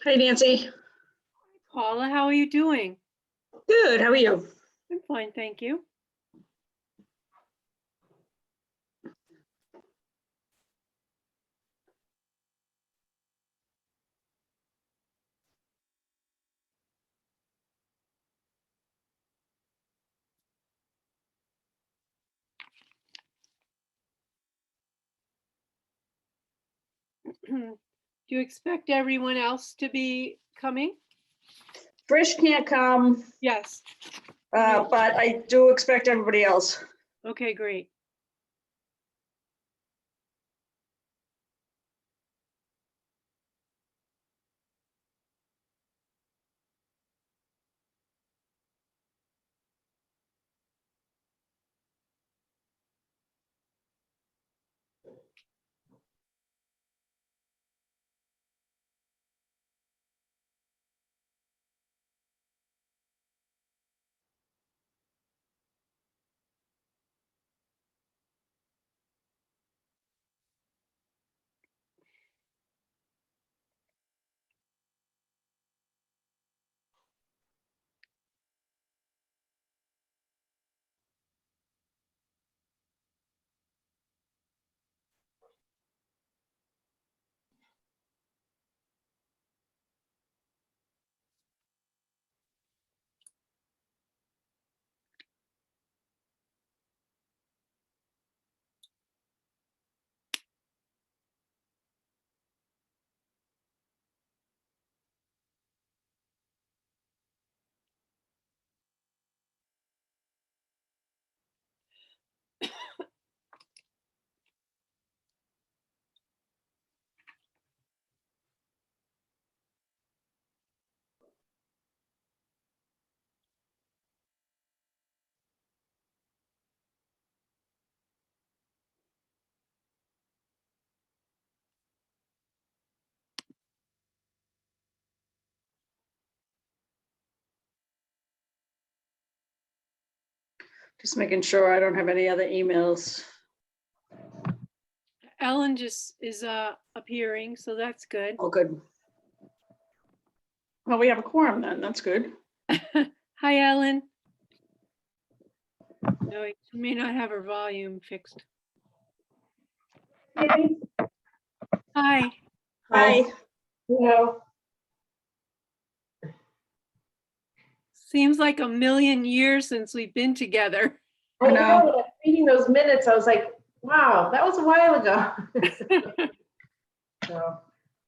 Hi, Nancy. Paula, how are you doing? Good. How are you? I'm fine, thank you. Do you expect everyone else to be coming? Trish can't come, Yes. but I do expect everybody else. Okay, great. Just making sure I don't have any other emails. Ellen just is appearing, so that's good. Oh, good. Well, we have a quorum then. That's good. Hi, Ellen. No, she may not have her volume fixed. Hi. Hi. Hello. Seems like a million years since we've been together. I know, when I was reading those minutes, I was like, wow, that was a while ago. So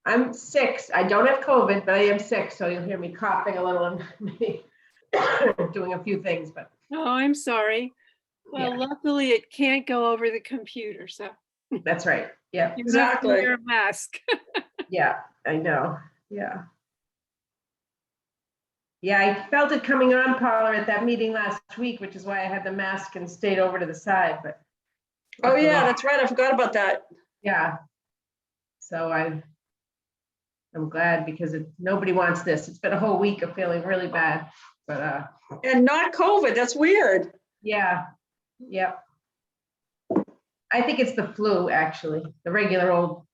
I'm sick. I don't have COVID, but I am sick. So you'll hear me coughing a little and me doing a few things, but Oh, I'm sorry. Well, Yeah. luckily it can't go over the computer, so that's right. Yeah, you don't have to Exactly. wear a mask. yeah, I know. Yeah. Yeah, I felt it coming on, Paula, at that meeting last week, which is why I had the mask and stayed over to the side, but Oh, yeah, that's right. I forgot about that. yeah. So I'm glad because nobody wants this. It's been a whole week of feeling really bad, but And not COVID. That's weird. yeah, yep. I think it's the flu, actually, the regular old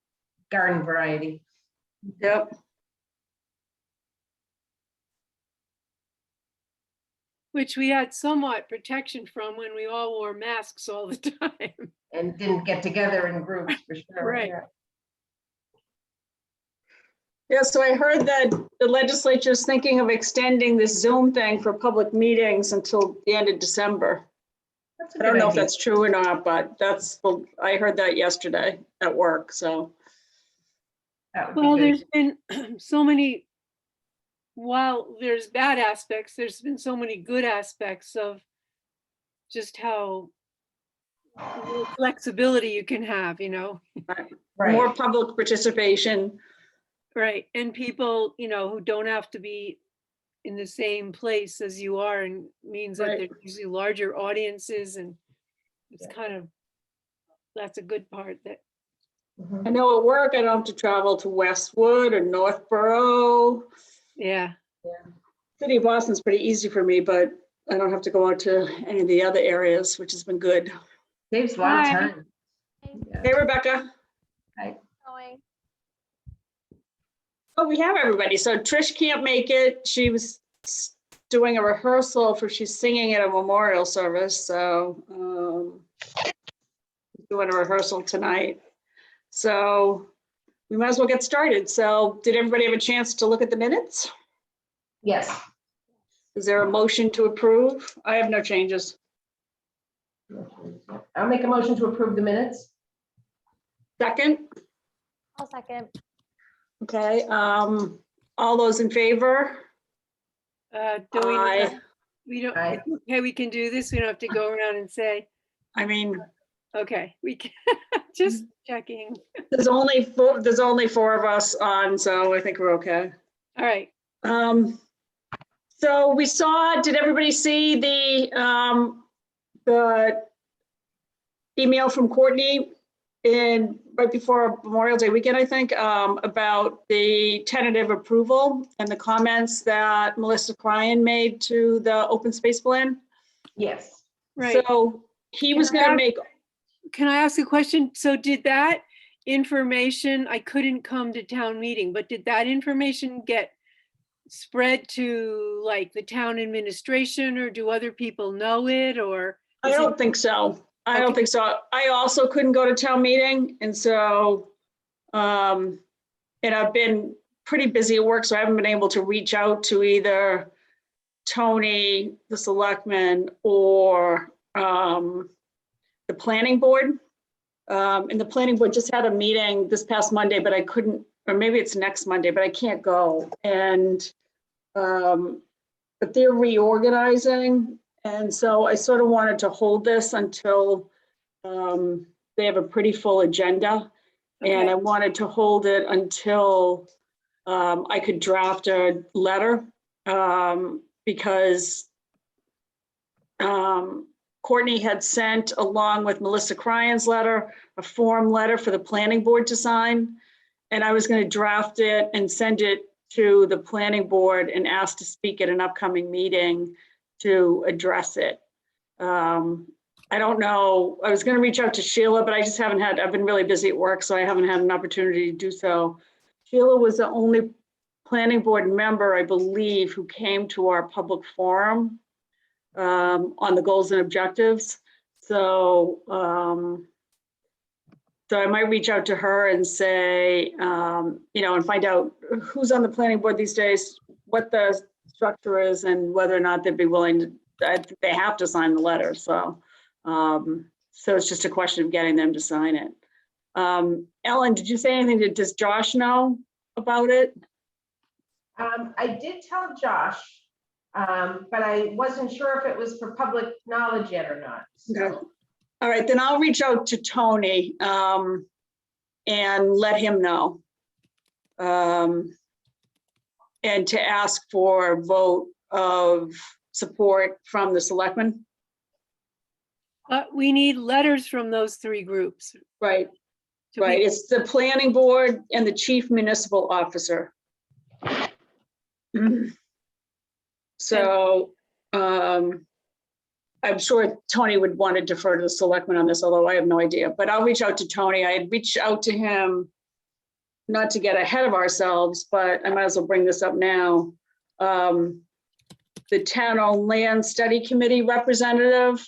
garden variety. Yep. Which we had somewhat protection from when we all wore masks all the time. And didn't get together in groups for sure. Right. Yeah. Yeah, so I heard that the legislature is thinking of extending this Zoom thing for public meetings until the end of December. That's a I don't good know if idea. that's true or not, but I heard that yesterday at work, so. That would Well, be there's good. been so many, while there's bad aspects, there's been so many good aspects of just how little flexibility you can have, you know? More Right. public participation. Right. And people, you know, who don't have to be in the same place as you are, and means that Right. there's usually larger audiences, and it's Yeah. kind of, that's a good part that, Mhm. I know at work, I don't have to travel to Westwood or Northborough. yeah. City of Boston's pretty easy for me, but I don't have to go out to any of the other areas, which has been good. Saves a lot of Hi. time. Yeah. Hey, Rebecca. Right. Going. Oh, we have everybody. So Trish can't make it. She was doing a rehearsal for, she's singing at a memorial service. So doing a rehearsal tonight. So we might as well get started. So did everybody have a chance to look at the minutes? Yes. Is there a motion to approve? I have no changes. I'll make a motion to approve the minutes. Second? I'll second. Okay, all those in favor? Do we, Aye. we don't, Aye. it's okay, we can do this. We don't have to go around and say, I mean, okay, we can, just checking. there's only four of us on, so I think we're okay. All right. So we saw, did everybody see the email from Courtney right before Memorial Day weekend, I think, about the tentative approval and the comments that Melissa Cryan made to the open space plan? Yes. Right. So he was gonna make, Can I ask a question? So did that information, I couldn't come to town meeting, but did that information get spread to like the town administration, or do other people know it, or? I is it- don't think so. I don't Okay. think so. I also couldn't go to town meeting, and so, and I've been pretty busy at work, so I haven't been able to reach out to either Tony, the selectman, or the planning board. And the planning board just had a meeting this past Monday, but I couldn't, or maybe it's next Monday, but I can't go. And, but they're reorganizing. And so I sort of wanted to hold this until they have a pretty full agenda. And I Okay. wanted to hold it until I could draft a letter because Courtney had sent, along with Melissa Cryan's letter, a form letter for the planning board to sign. And I was going to draft it and send it to the planning board and ask to speak at an upcoming meeting to address it. I don't know, I was going to reach out to Sheila, but I just haven't had, I've been really busy at work, so I haven't had an opportunity to do so. Sheila was the only planning board member, I believe, who came to our public forum on the goals and objectives. So, so I might reach out to her and say, you know, and find out who's on the planning board these days, what the structure is, and whether or not they'd be willing to, I think they have to sign the letter. So, so it's just a question of getting them to sign it. Ellen, did you say anything? Does Josh know about it? I did tell Josh, but I wasn't sure if it was for public knowledge yet or not. Okay. All right, then I'll reach out to Tony and let him know. And to ask for a vote of support from the selectmen. We need letters from those three groups. Right, to right. be- It's the planning board and the chief municipal officer. So I'm sure Tony would want to defer to the selectmen on this, although I have no idea, but I'll reach out to Tony. I had reached out to him, not to get ahead of ourselves, but I might as well bring this up now. The town-owned land study committee representative,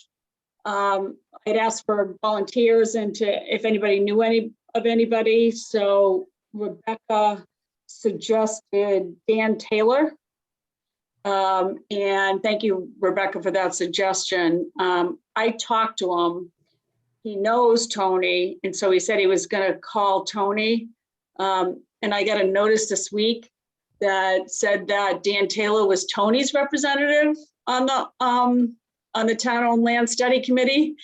I'd asked for volunteers and if anybody knew of anybody. So Rebecca suggested Dan Taylor. And thank you, Rebecca, for that suggestion. I talked to him. He knows Tony, and so he said he was going to call Tony. And I got a notice this week that said that Dan Taylor was Tony's representative on the town-owned land study committee.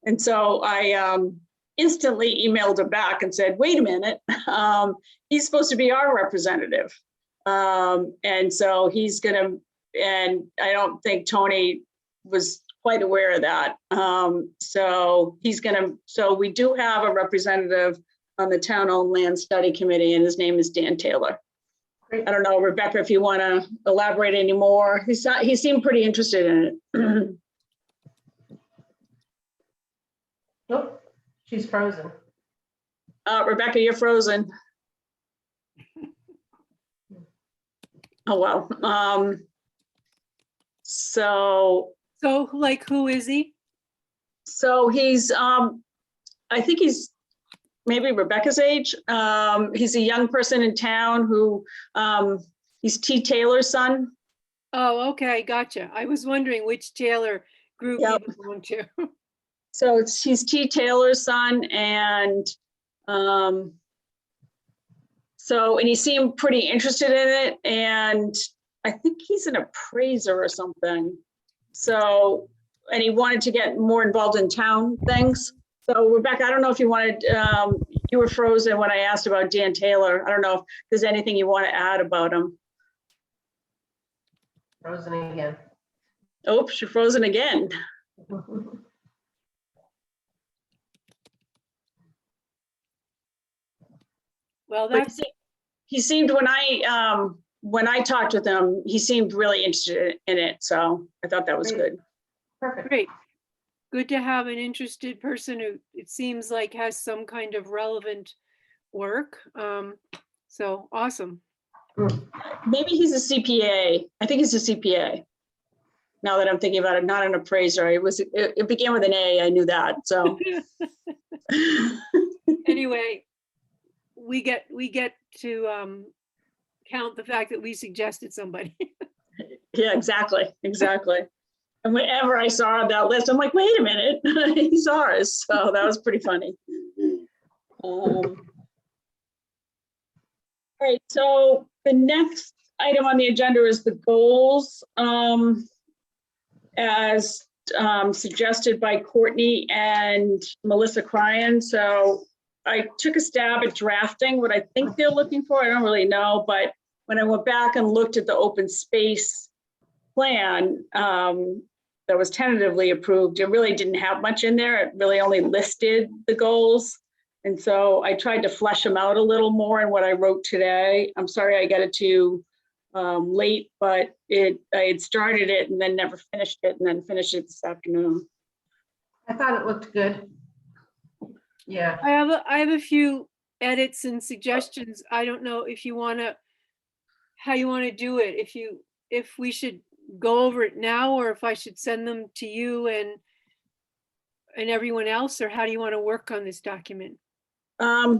And so I instantly emailed him back and said, wait a minute, he's supposed to be our representative. And so he's gonna, and I don't think Tony was quite aware of that. So he's gonna, so we do have a representative on the town-owned land study committee, and his name is Dan Taylor. Great. I don't know, Rebecca, if you want to elaborate any more. He seemed pretty interested in it. Nope, she's frozen. Rebecca, you're frozen. Oh, wow. So So like, who is he? he's, I think he's maybe Rebecca's age. He's a young person in town who, he's T. Taylor's son. Oh, okay, gotcha. I was wondering which Taylor group you Yep. belong to. So he's T. Taylor's son, and and he seemed pretty interested in it, and I think he's an appraiser or something. So, and he wanted to get more involved in town things. So Rebecca, I don't know if you wanted, you were frozen when I asked about Dan Taylor. I don't know if there's anything you want to add about him. Frozen again. Oops, you're frozen again. Well, But that's, he seemed, when I talked with him, he seemed really interested in it. So I thought that was Great. good. Perfect. great. Good to have an interested person who it seems like has some kind of relevant work. So awesome. Maybe he's a CPA. I think he's a CPA. Now that I'm thinking about it, not an appraiser. It began with an A. I knew that. So Anyway, we get to count the fact that we suggested somebody. yeah, exactly. And whenever I saw that list, I'm like, wait a minute, he's ours. So that was pretty funny. All right, so the next item on the agenda is the goals, as suggested by Courtney and Melissa Cryan. So I took a stab at drafting what I think they're looking for. I don't really know, but when I went back and looked at the open space plan that was tentatively approved, it really didn't have much in there. It really only listed the goals. And so I tried to flesh them out a little more in what I wrote today. I'm sorry I got it to you late, but I had started it and then never finished it, and then finished it this afternoon. I thought it looked good. Yeah. I have a few edits and suggestions. I don't know if you want to, how you want to do it. If we should go over it now, or if I should send them to you and everyone else, or how do you want to work on this document? I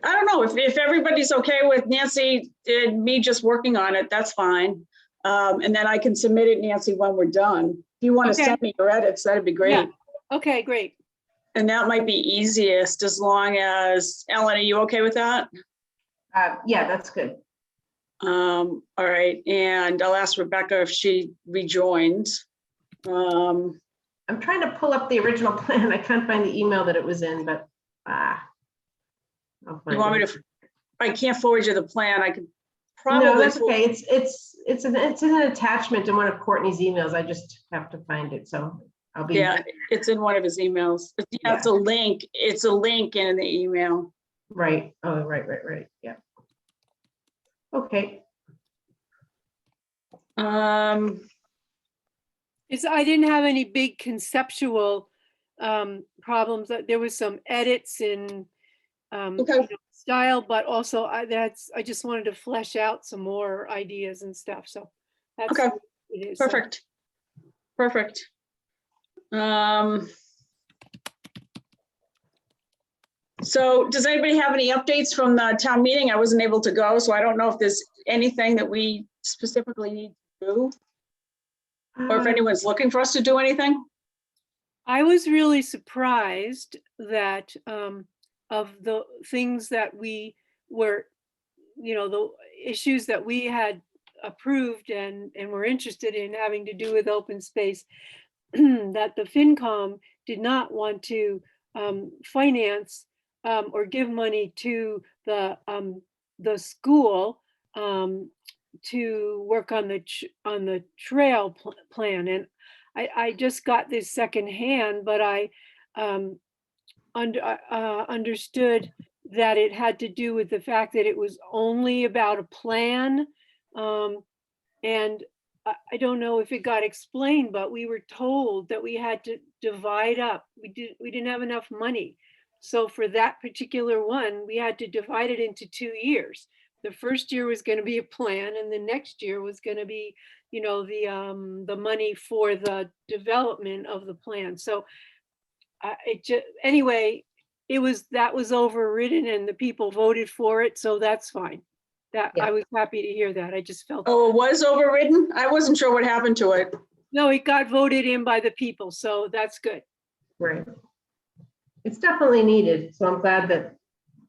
don't know if everybody's okay with Nancy and me just working on it, that's fine. And then I can submit it, Nancy, when we're done. If you want to Okay. send me your edits, that'd be great. Yeah. Okay, great. And that might be easiest, as long as, Ellen, are you okay with that? Yeah, that's good. All right, and I'll ask Rebecca if she rejoins. I'm trying to pull up the original plan. I can't find the email that it was in, but I'll find You want me it. to, I can't forward you the plan, I could No, probably. that's okay. It's an attachment in one of Courtney's emails. I just have to find it. So I'll be. Yeah, it's in one of his emails. Yeah, it's a link. It's a link in the email. Right. Oh, right. Yeah. Okay. I didn't have any big conceptual problems. There was some edits in Okay. style, but also I just wanted to flesh out some more ideas and stuff. So that's Okay. what it is. So- Perfect. So does anybody have any updates from the town meeting? I wasn't able to go, so I don't know if there's anything that we specifically need to do, or if anyone's looking for us to do anything. I was really surprised that of the things that we were, the issues that we had approved and were interested in having to do with open space, that the FinCom did not want to finance or give money to the school to work on the trail plan. And I just got this secondhand, but I understood that it had to do with the fact that it was only about a plan. And I don't know if it got explained, but we were told that we had to divide up. We didn't have enough money. So for that particular one, we had to divide it into 2 years. the first year was going to be a plan, and the next year was going to be, the money for the development of the plan. So anyway, that was overridden and the people voted for it, so that's fine. Yeah. I was happy to hear that. I just felt, Oh, it was overridden? I wasn't sure what happened to it. no, it got voted in by the people, so that's good. Right. It's definitely needed, so I'm glad that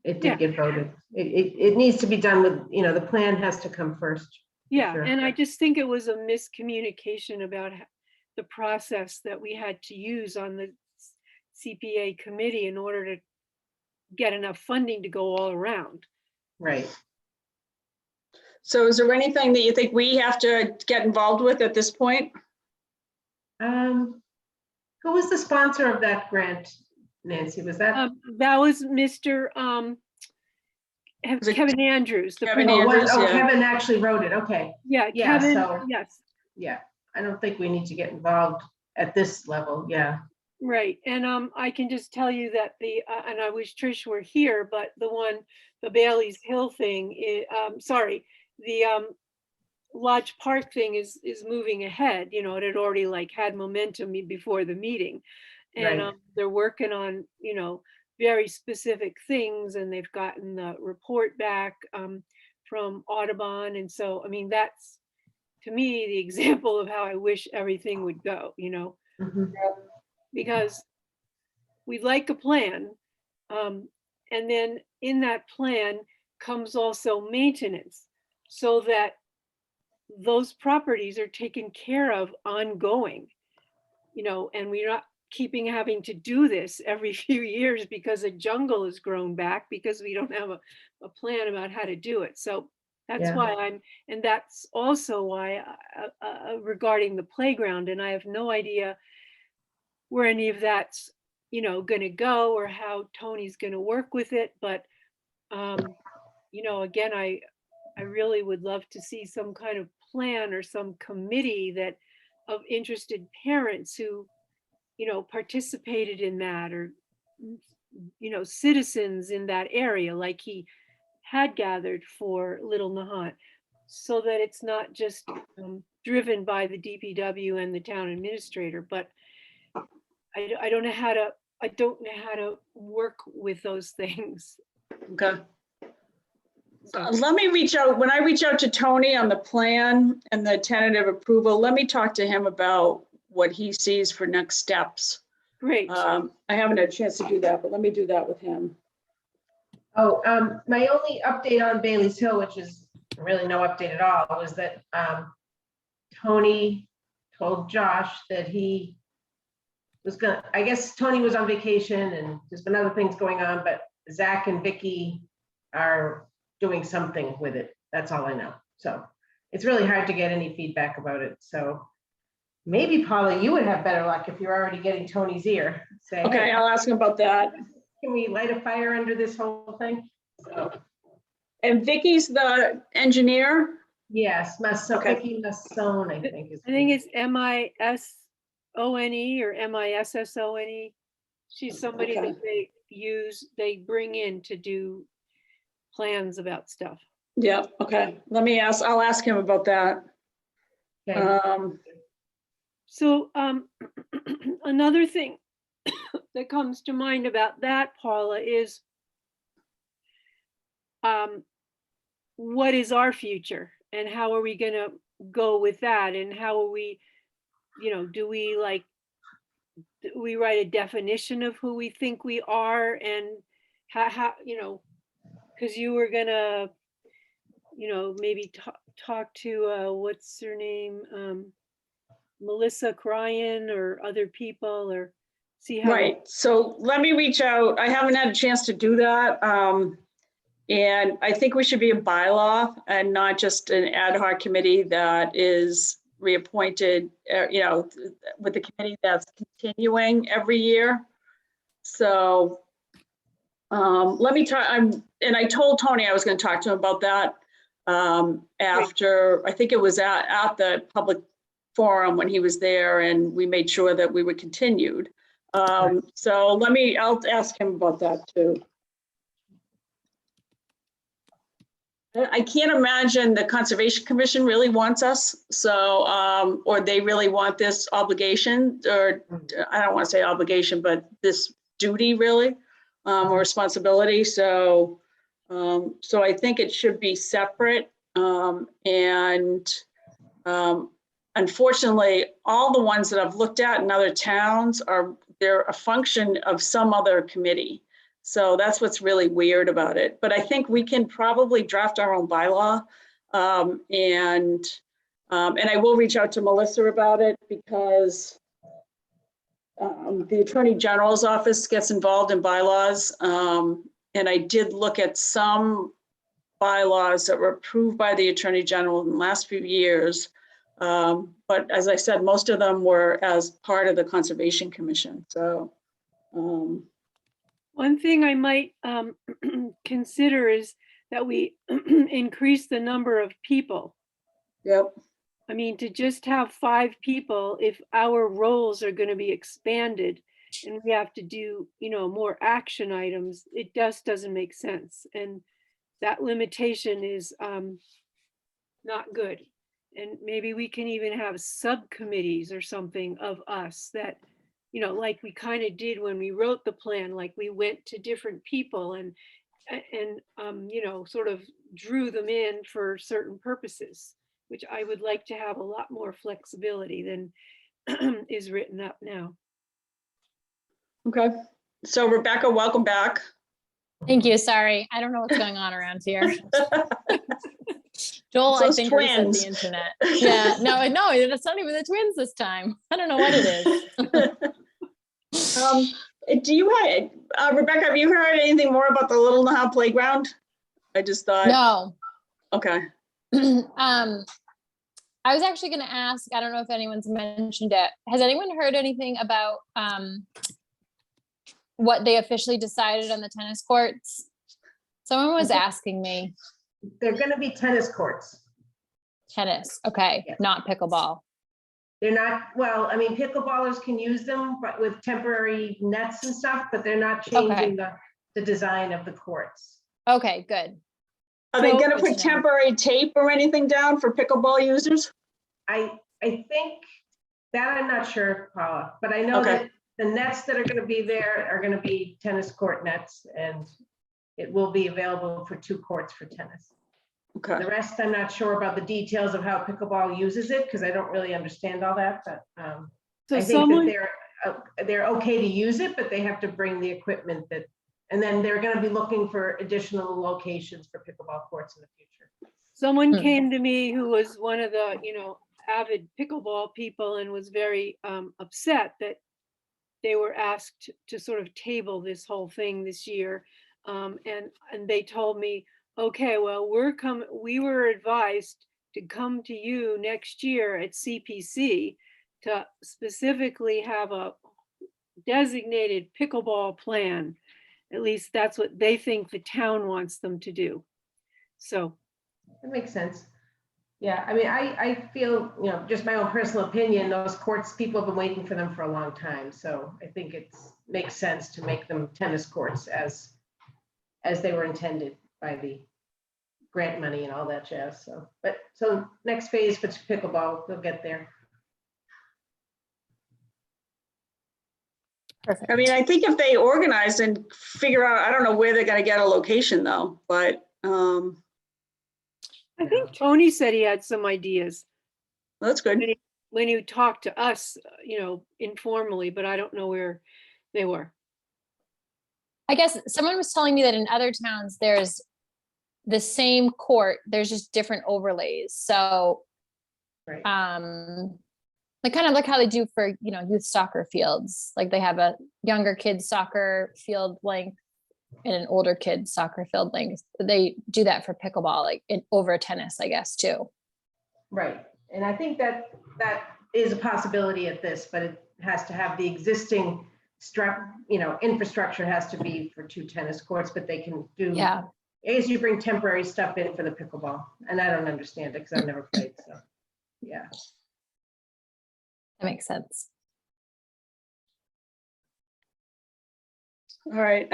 it Yeah. did get voted. It needs to be done with, the plan has to come first. Yeah, sure. and I just think it was a miscommunication about the process that we had to use on the CPA committee in order to get enough funding to go all around. Right. So is there anything that you think we have to get involved with at this point? Who was the sponsor of that grant, Nancy? Was that? That was Mr. Was it Kevin Andrews. the Kevin principal. Andrews? Yeah. Kevin actually wrote it. Okay. Yeah, Yeah, Kevin, so- yes, Yeah. I don't think we need to get involved at this level. Yeah. right. And I can just tell you that and I wish Trish were here, but the Bailey's Hill thing, the Lodge Park thing is moving ahead. It had already had momentum before the meeting. And Right. they're working on, very specific things, and they've gotten the report back from Audubon. And so, I mean, that's, to me, the example of how I wish everything would go, Mhm. because we like a plan. And then in that plan comes also maintenance, so that those properties are taken care of ongoing, and we're not having to do this every few years because a jungle has grown back because we don't have a plan about how to do it. So that's Yeah. why and that's also why regarding the playground, and I have no idea where any of that's, going to go or how Tony's going to work with it. But, again, I really would love to see some kind of plan or some committee of interested parents who, participated in that, or, citizens in that area like he had gathered for Little Nahant, so that it's not just driven by the DPW and the town administrator. But I don't know how to work with those things. Okay. Let me reach out, when I reach out to Tony on the plan and the tentative approval, let me talk to him about what he sees for next steps. Great. I haven't had a chance to do that, but let me do that with him. Oh, my only update on Bailey's Hill, which is really no update at all, was that Tony told Josh that he was I guess Tony was on vacation and there's been other things going on, but Zach and Vicky are doing something with it. That's all I know. So it's really hard to get any feedback about it. So maybe, Paula, you would have better luck if you're already getting Tony's ear. Say, Okay, hey, I'll ask him about that. can we light a fire under this whole thing? So, And Vicky's the engineer? yes, Okay. Vicky Masson, I think is. I think it's MISONE or MISSONE. She's somebody Okay. that they bring in to do plans about stuff. Yeah, okay. I'll ask him about that. Okay. So another thing that comes to mind about that, Paula, is what is our future and how are we going to go with that? And how are we, do we write a definition of who we think we are, and how because you were going to, maybe talk to, what's her name? Melissa Cryan or other people, or see how. Right, so let me reach out. I haven't had a chance to do that. And I think we should be a bylaw and not just an ad hoc committee that is reappointed, with the committee that's continuing every year. So let me talk, and I told Tony I was going to talk to him about that after, I think it was at the public forum when he was there, and we made sure that we were continued. So I'll ask him about that too. I can't imagine the Conservation Commission really wants us, so, or they really want this obligation, or I don't want to say obligation, but this duty really, or responsibility. So, so I think it should be separate. Unfortunately, all the ones that I've looked at in other towns they're a function of some other committee. So that's what's really weird about it. But I think we can probably draft our own bylaw. And I will reach out to Melissa about it because the Attorney General's office gets involved in bylaws. And I did look at some bylaws that were approved by the Attorney General in the last few years. But as I said, most of them were as part of the Conservation Commission. So. One thing I might consider is that we increase the number of people. Yep. I mean, to just have 5 people, if our roles are going to be expanded and we have to do, more action items, it just doesn't make sense. And that limitation is not good. And maybe we can even have subcommittees or something of us that, like we kind of did when we wrote the plan, like we went to different people and sort of drew them in for certain purposes, which I would like to have a lot more flexibility than is written up now. Okay. So Rebecca, welcome back. Thank you. Sorry, I don't know what's going on around here. Joel, It's I those think reset twins. the internet. Yeah, no, it's not even the twins this time. I don't know what it is. Do you have, Rebecca, have you heard anything more about the Little Nahant playground? I just thought. No. Okay. I was actually going to ask, I don't know if anyone's mentioned it. Has anyone heard anything about what they officially decided on the tennis courts? Someone was asking me. They're going to be tennis courts. Tennis, okay, Yes. not pickleball. They're not, well, I mean, pickleballers can use them, but with temporary nets and stuff, but they're not changing the design of the courts. Okay, good. Are they going to Good put to know. temporary tape or anything down for pickleball users? I think that I'm not sure, Paula, but I know Okay. that the nets that are going to be there are going to be tennis court nets, and it will be available for 2 courts for tennis. Okay. The rest, I'm not sure about the details of how pickleball uses it because I don't really understand all that, but So I think someone, that they're okay to use it, but they have to bring the equipment and then they're going to be looking for additional locations for pickleball courts in the future. someone Hmm. came to me who was one of the, avid pickleball people and was very upset that they were asked to sort of table this whole thing this year. And they told me, okay, well, we were advised to come to you next year at CPC to specifically have a designated pickleball plan. At least that's what they think the town wants them to do. So. That makes sense. Yeah, I mean, I feel, just my own personal opinion, those courts, people have been waiting for them for a long time. So I think it makes sense to make them tennis courts as they were intended by the grant money and all that jazz. So next phase for pickleball, we'll get there. Perfect. I mean, I think if they organize and figure out, I don't know where they're going to get a location though, but I think Tony said he had some ideas that's good. when he talked to us, informally, but I don't know where they were. I guess someone was telling me that in other towns, there's the same court, there's just different overlays. So, Right. like kind of like how they do for, youth soccer fields. Like they have a younger kids soccer field length and an older kids soccer field length. They do that for pickleball, like over tennis, I guess, too. Right. And I think that is a possibility at this, but it has to have the existing infrastructure has to be for 2 tennis courts, but they can do. Yeah. As you bring temporary stuff in for the pickleball, and I don't understand it because I've never played. So, yeah. That makes sense. All right.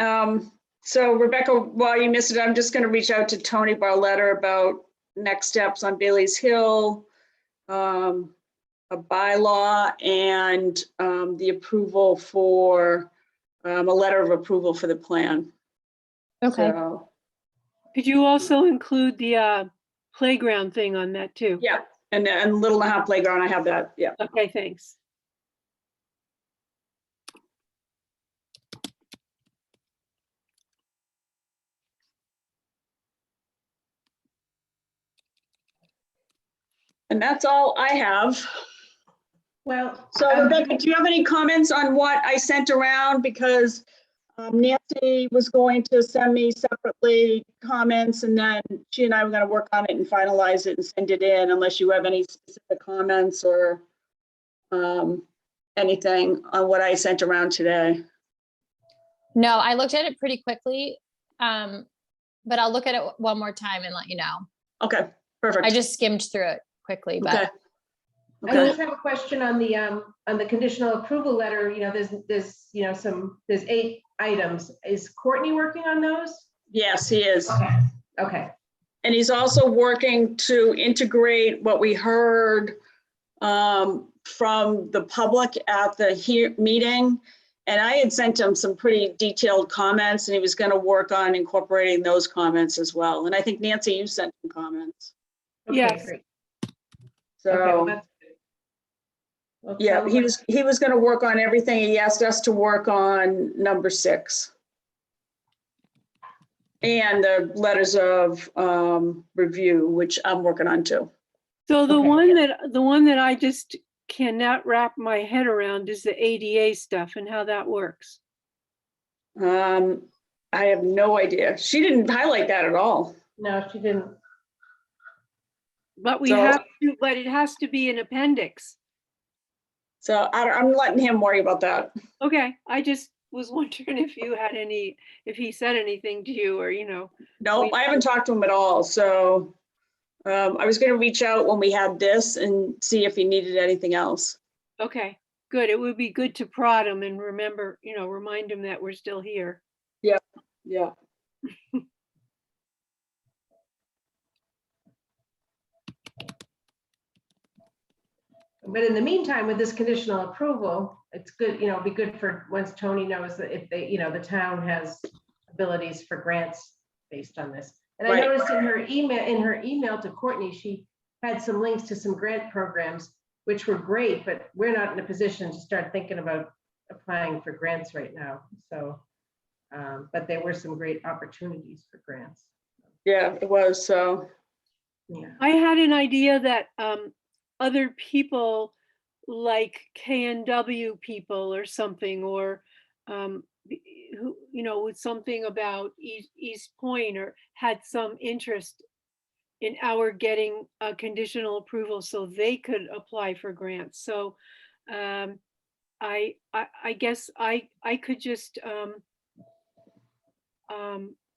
So Rebecca, while you missed it, I'm just going to reach out to Tony Barletta about next steps on Bailey's Hill, a bylaw, and the approval for, a letter of approval for the plan. Okay, So, Could you also include the playground thing on that too? yeah, and Little Nahant Playground, I have that, yeah. Okay, thanks. And that's all I have. Well, So Rebecca, do you have any comments on what I sent around? Because Nancy was going to send me separately comments, and then she and I were going to work on it and finalize it and send it in, unless you have any specific comments or anything on what I sent around today. no, I looked at it pretty quickly, but I'll look at it one more time and let you know. Okay, perfect. I just skimmed through it quickly, Okay. but I just have a question on the conditional approval letter. You know, there's you know, there's 8 items. Is Courtney working on those? Yes, he is. Okay, okay, And he's also working to integrate what we heard from the public at the meeting. And I had sent him some pretty detailed comments, and he was going to work on incorporating those comments as well. And I think Nancy, you sent some comments. okay, Yes. great. Okay, well, So that's good. Well, yeah, tell he them- was going to work on everything. He asked us to work on number 6. And the letters of review, which I'm working on too. So the Okay. one that I just cannot wrap my head around is the ADA stuff and how that works. I have no idea. She didn't highlight that at all. No, she didn't. But we So- have to, but it has to be an appendix. So I'm letting him worry about that. Okay, I just was wondering if you had if he said anything to you or, you know. No, I haven't talked to him at all. So I was going to reach out when we had this and see if he needed anything else. Okay, good. It would be good to prod him and remember, you know, remind him that we're still here. Yeah. But in the meantime, with this conditional approval, it's good, you know, it'd be good for once Tony knows that if they, you know, the town has abilities for grants based on this. And I Right. noticed in her email to Courtney, she had some links to some grant programs, which were great, but we're not in a position to start thinking about applying for grants right now. So, but there were some great opportunities for grants. Yeah, it was. So Yeah. I had an idea that other people like KNW people or something, or who, you know, with something about East Point or had some interest in our getting a conditional approval so they could apply for grants. So I guess I could just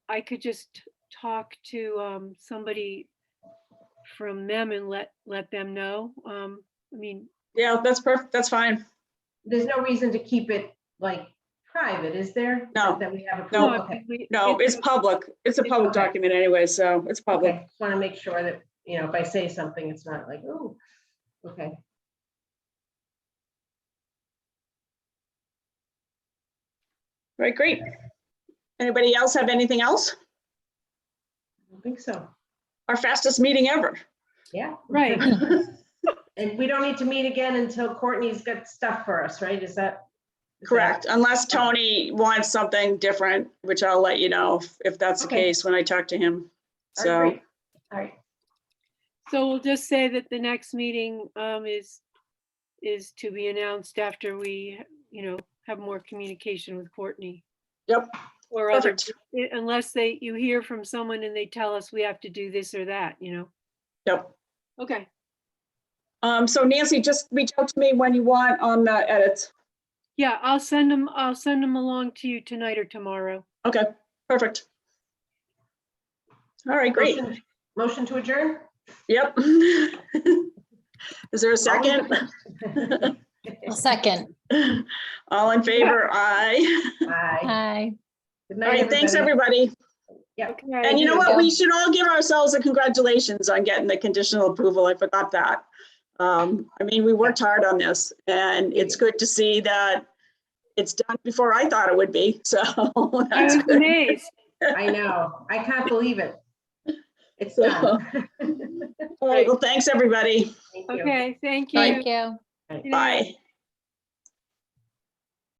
I could just talk to somebody from them and let them know. I mean, yeah, that's perfect. That's fine. There's no reason to keep it like private, is there? No. That we have No. approval. Okay. No, it's public. It's a public Okay. document anyway, so it's public. Okay, just want to make sure that, you know, if I say something, it's not like, oh, okay. Right, great. Anybody else have anything else? I don't think so. Our fastest meeting ever. Yeah. Right. And we don't need to meet again until Courtney's got stuff for us, right? Is that? Correct, unless Tony wants something different, which I'll let you know if that's the Okay. case when I talk to him. All right, So, great. All right, so we'll just say that the next meeting is to be announced after we, you know, have more communication with Courtney. yep, Or other, perfect. unless you hear from someone and they tell us we have to do this or that, you know? Yep. Okay, So Nancy, just reach out to me when you want on the edits. yeah, I'll send them along to you tonight or tomorrow. Okay, perfect. All right, great. Motion to adjourn? Yep. Is there a second? I'll second. All in favor? Aye. Aye. Hi. Good All night, right, thanks, everybody. everybody. Okay. And you know Thank what? you. We should all give ourselves a congratulations on getting the conditional approval. I forgot that. I mean, we worked hard on this, and it's good to see that it's done before I thought it would be. So I that's was good. amazed. I know. I can't believe it. It's So, done. all right, well, thanks, everybody. Thank you. Okay, thank you. Thank you. Good night. Bye.